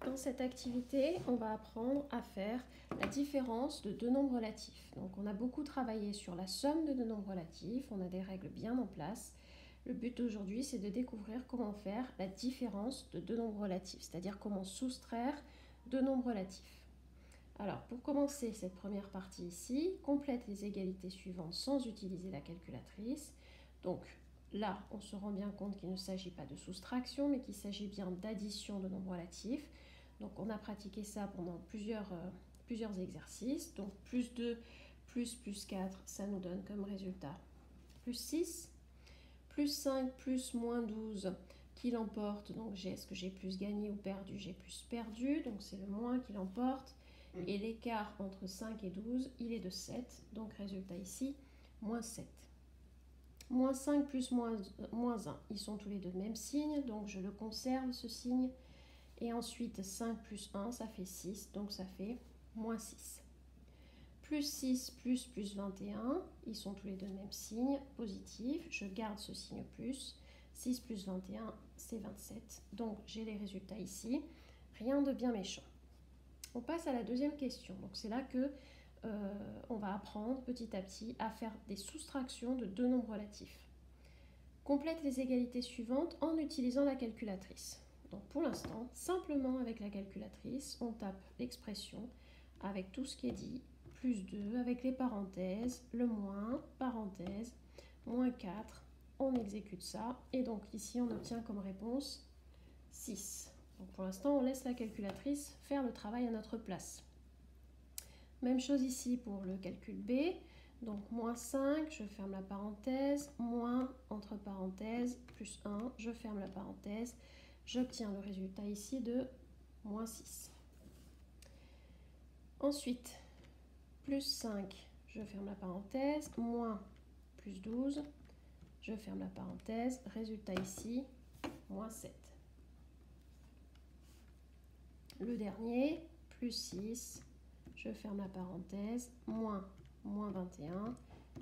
dans cette activité, on va apprendre à faire la différence de deux nombres relatifs. Donc on a beaucoup travaillé sur la somme de deux nombres relatifs, on a des règles bien en place. Le but d'aujourd'hui, c'est de découvrir comment faire la différence de deux nombres relatifs, c'est-à-dire comment soustraire deux nombres relatifs. Alors pour commencer cette première partie ici, complète les égalités suivantes sans utiliser la calculatrice. Donc là, on se rend bien compte qu'il ne s'agit pas de soustraction, mais qu'il s'agit bien d'addition de nombres relatifs. Donc on a pratiqué ça pendant plusieurs exercices. Donc plus 2 plus 4, ça nous donne comme résultat plus 6. Plus 5 plus moins 12 qui l'emporte. Donc est-ce que j'ai plus gagné ou perdu? J'ai plus perdu, donc c'est le moins qui l'emporte. Et l'écart entre 5 et 12, il est de 7. Donc résultat ici, moins 7. Moins 5 plus moins 1, ils sont tous les deux de même signe, donc je le conserve ce signe. Et ensuite 5 plus 1, ça fait 6, donc ça fait moins 6. Plus 6 plus 21, ils sont tous les deux de même signe, positif, je garde ce signe plus. 6 plus 21, c'est 27, donc j'ai les résultats ici, rien de bien méchant. On passe à la deuxième question, donc c'est là que on va apprendre petit à petit à faire des soustractions de deux nombres relatifs. Complète les égalités suivantes en utilisant la calculatrice. Donc pour l'instant, simplement avec la calculatrice, on tape l'expression avec tout ce qui est dit, plus 2 avec les parenthèses, le moins, parenthèse, moins 4, on exécute ça, et donc ici on obtient comme réponse 6. Donc pour l'instant, on laisse la calculatrice faire le travail à notre place. Même chose ici pour le calcul B. Donc moins 5, je ferme la parenthèse, moins entre parenthèses, plus 1, je ferme la parenthèse. J'obtiens le résultat ici de moins 6. Ensuite, plus 5, je ferme la parenthèse, moins plus 12, je ferme la parenthèse. Résultat ici, moins 7. Le dernier, plus 6, je ferme la parenthèse, moins 21,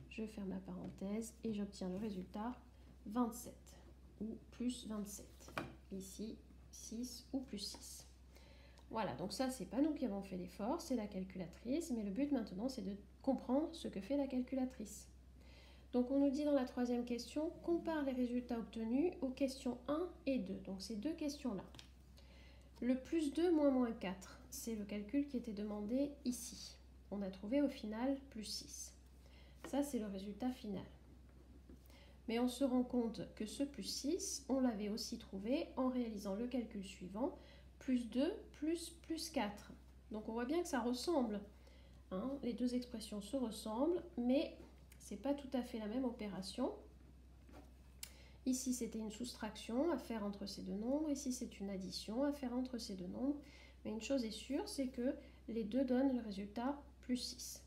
je ferme la parenthèse et j'obtiens le résultat 27 ou plus 27. Ici, 6 ou plus 6. Voilà, donc ça, c'est pas nous qui avons fait l'effort, c'est la calculatrice, mais le but maintenant, c'est de comprendre ce que fait la calculatrice. Donc on nous dit dans la troisième question, compare les résultats obtenus aux questions 1 et 2, donc ces deux questions-là. Le plus 2 moins 4, c'est le calcul qui était demandé ici. On a trouvé au final plus 6. Ça, c'est le résultat final. Mais on se rend compte que ce plus 6, on l'avait aussi trouvé en réalisant le calcul suivant, plus 2 plus 4. Donc on voit bien que ça ressemble. Hein, les deux expressions se ressemblent, mais ce n'est pas tout à fait la même opération. Ici, c'était une soustraction à faire entre ces deux nombres. Ici, c'est une addition à faire entre ces deux nombres. Mais une chose est sûre, c'est que les deux donnent le résultat plus 6.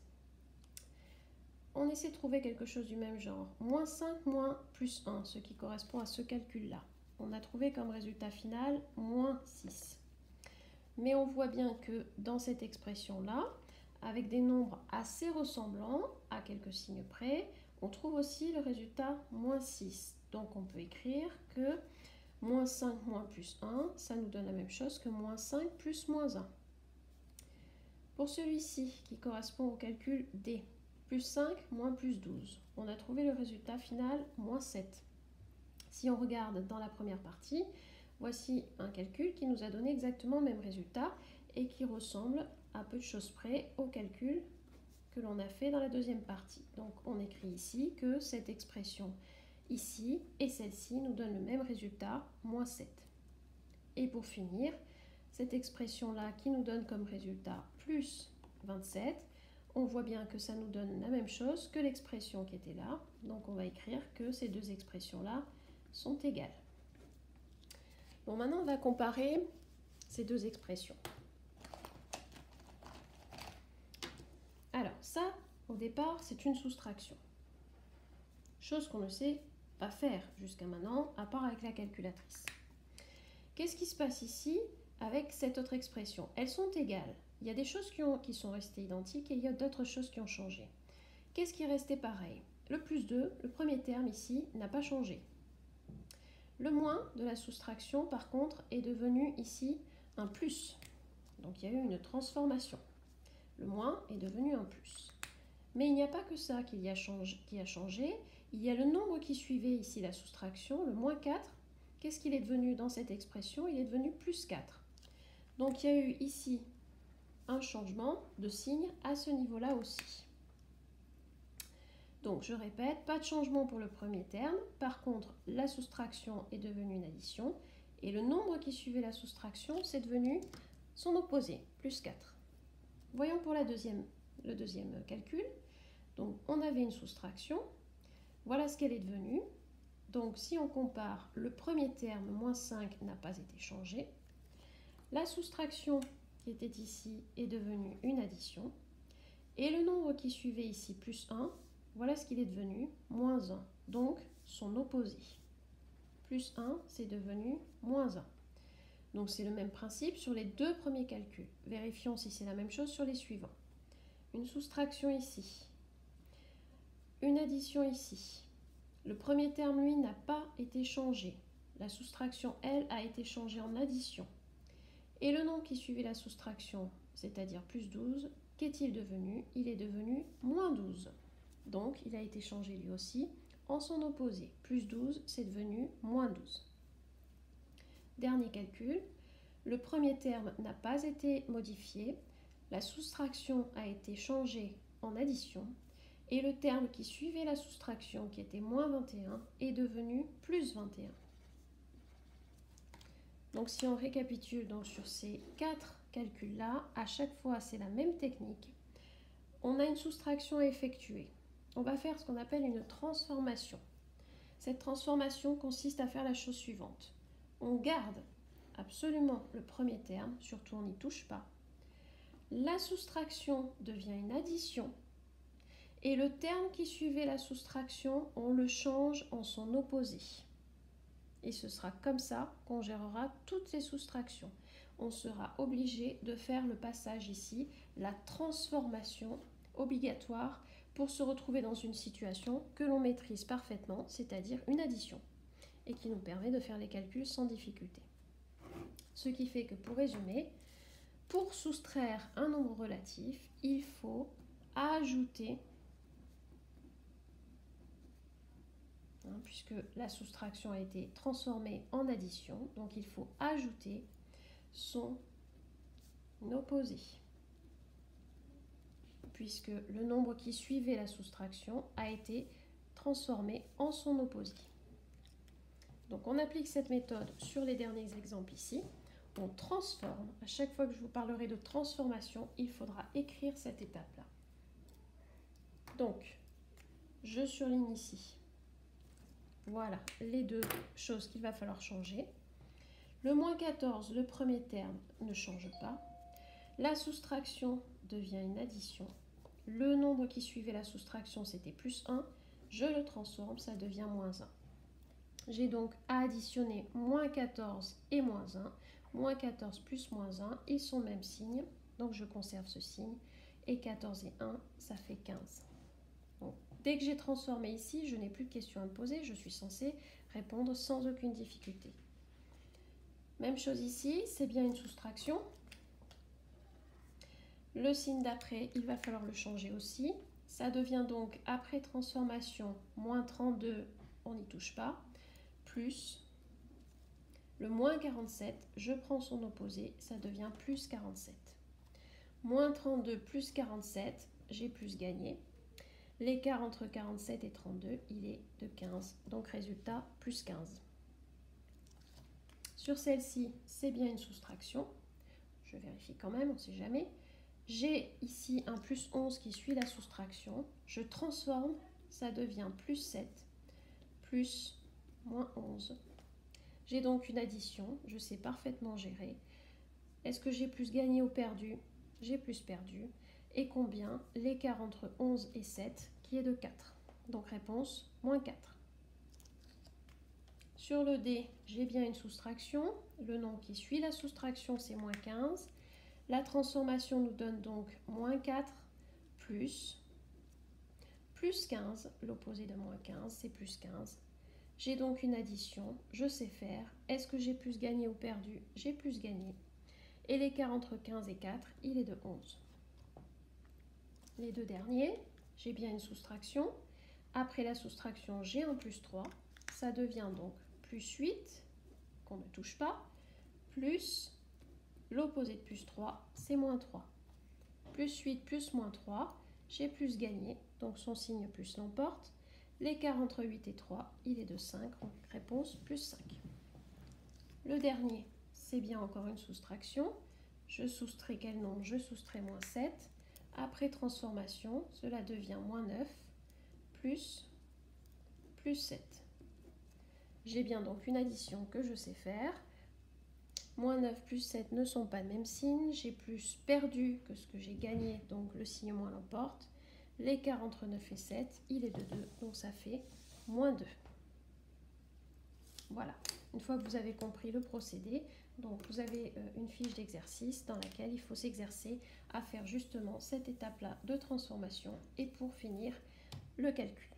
On essaie de trouver quelque chose du même genre. Moins 5 moins plus 1, ce qui correspond à ce calcul-là. On a trouvé comme résultat final moins 6. Mais on voit bien que dans cette expression-là, avec des nombres assez ressemblants, à quelques signes près, on trouve aussi le résultat moins 6. Donc on peut écrire que moins 5 moins plus 1, ça nous donne la même chose que moins 5 plus moins 1. Pour celui-ci, qui correspond au calcul D, plus 5 moins plus 12, on a trouvé le résultat final moins 7. Si on regarde dans la première partie, voici un calcul qui nous a donné exactement le même résultat et qui ressemble à peu de choses près au calcul que l'on a fait dans la deuxième partie. Donc on écrit ici que cette expression ici et celle-ci nous donnent le même résultat, moins 7. Et pour finir, cette expression-là qui nous donne comme résultat plus 27, on voit bien que ça nous donne la même chose que l'expression qui était là. Donc on va écrire que ces deux expressions-là sont égales. Bon, maintenant on va comparer ces deux expressions. Alors ça, au départ, c'est une soustraction. Chose qu'on ne sait pas faire jusqu'à maintenant, à part avec la calculatrice. Qu'est-ce qui se passe ici avec cette autre expression? Elles sont égales. Il y a des choses qui sont restées identiques et il y a d'autres choses qui ont changé. Qu'est-ce qui est resté pareil? Le plus 2, le premier terme ici, n'a pas changé. Le moins de la soustraction, par contre, est devenu ici un plus. Donc il y a eu une transformation. Le moins est devenu un plus. Mais il n'y a pas que ça qui a changé. Il y a le nombre qui suivait ici la soustraction, le moins 4. Qu'est-ce qu'il est devenu dans cette expression? Il est devenu plus 4. Donc il y a eu ici un changement de signe à ce niveau-là aussi. Donc je répète, pas de changement pour le premier terme. Par contre, la soustraction est devenue une addition. Et le nombre qui suivait la soustraction, c'est devenu son opposé, plus 4. Voyons pour le deuxième calcul. Donc on avait une soustraction. Voilà ce qu'elle est devenue. Donc si on compare, le premier terme, moins 5, n'a pas été changé. La soustraction qui était ici est devenue une addition. Et le nombre qui suivait ici, plus 1, voilà ce qu'il est devenu, moins 1. Donc son opposé. Plus 1, c'est devenu moins 1. Donc c'est le même principe sur les deux premiers calculs. Vérifions si c'est la même chose sur les suivants. Une soustraction ici. Une addition ici. Le premier terme, lui, n'a pas été changé. La soustraction, elle, a été changée en addition. Et le nombre qui suivait la soustraction, c'est-à-dire plus 12, qu'est-il devenu? Il est devenu moins 12. Donc, il a été changé lui aussi en son opposé. Plus 12, c'est devenu moins 12. Dernier calcul. Le premier terme n'a pas été modifié. La soustraction a été changée en addition. Et le terme qui suivait la soustraction, qui était moins 21, est devenu plus 21. Donc si on récapitule donc, sur ces 4 calculs-là, à chaque fois c'est la même technique. On a une soustraction à effectuer. On va faire ce qu'on appelle une transformation. Cette transformation consiste à faire la chose suivante. On garde absolument le premier terme, surtout on n'y touche pas. La soustraction devient une addition. Et le terme qui suivait la soustraction, on le change en son opposé. Et ce sera comme ça qu'on gérera toutes les soustractions. On sera obligé de faire le passage ici, la transformation obligatoire pour se retrouver dans une situation que l'on maîtrise parfaitement, c'est-à-dire une addition, et qui nous permet de faire les calculs sans difficulté. Ce qui fait que, pour résumer, pour soustraire un nombre relatif, il faut ajouter, puisque la soustraction a été transformée en addition, donc il faut ajouter son opposé, puisque le nombre qui suivait la soustraction a été transformé en son opposé. Donc on applique cette méthode sur les derniers exemples ici. On transforme. À chaque fois que je vous parlerai de transformation, il faudra écrire cette étape-là. Donc, je surligne ici. Voilà les deux choses qu'il va falloir changer. Le moins 14, le premier terme, ne change pas. La soustraction devient une addition. Le nombre qui suivait la soustraction, c'était plus 1. Je le transforme, ça devient moins 1. J'ai donc à additionner moins 14 et moins 1. Moins 14 plus moins 1, ils sont le même signe, donc je conserve ce signe. Et 14 et 1, ça fait 15. Donc, dès que j'ai transformé ici, je n'ai plus de questions à me poser, je suis censée répondre sans aucune difficulté. Même chose ici, c'est bien une soustraction. Le signe d'après, il va falloir le changer aussi. Ça devient donc, après transformation, moins 32, on n'y touche pas, plus le moins 47, je prends son opposé, ça devient plus 47. Moins 32 plus 47, j'ai plus gagné. L'écart entre 47 et 32, il est de 15. Donc résultat, plus 15. Sur celle-ci, c'est bien une soustraction. Je vérifie quand même, on ne sait jamais. J'ai ici un plus 11 qui suit la soustraction. Je transforme, ça devient plus 7, plus moins 11. J'ai donc une addition, je sais parfaitement gérer. Est-ce que j'ai plus gagné ou perdu? J'ai plus perdu. Et combien? L'écart entre 11 et 7, qui est de 4. Donc réponse, moins 4. Sur le D, j'ai bien une soustraction. Le nombre qui suit la soustraction, c'est moins 15. La transformation nous donne donc moins 4 plus 15. L'opposé de moins 15, c'est plus 15. J'ai donc une addition, je sais faire. Est-ce que j'ai plus gagné ou perdu? J'ai plus gagné. Et l'écart entre 15 et 4, il est de 11. Les deux derniers, j'ai bien une soustraction. Après la soustraction, j'ai un plus 3. Ça devient donc plus 8, qu'on ne touche pas, plus l'opposé de plus 3, c'est moins 3. Plus 8 plus moins 3, j'ai plus gagné, donc son signe plus l'emporte. L'écart entre 8 et 3, il est de 5, donc réponse plus 5. Le dernier, c'est bien encore une soustraction. Je soustrais quel nombre? Je soustrais moins 7. Après transformation, cela devient moins 9 plus 7. J'ai bien donc une addition que je sais faire. Moins 9 plus 7 ne sont pas le même signe. J'ai plus perdu que ce que j'ai gagné, donc le signe moins l'emporte. L'écart entre 9 et 7, il est de 2, donc ça fait moins 2. Voilà, une fois que vous avez compris le procédé, donc vous avez une fiche d'exercice dans laquelle il faut s'exercer à faire justement cette étape-là de transformation et pour finir le calcul.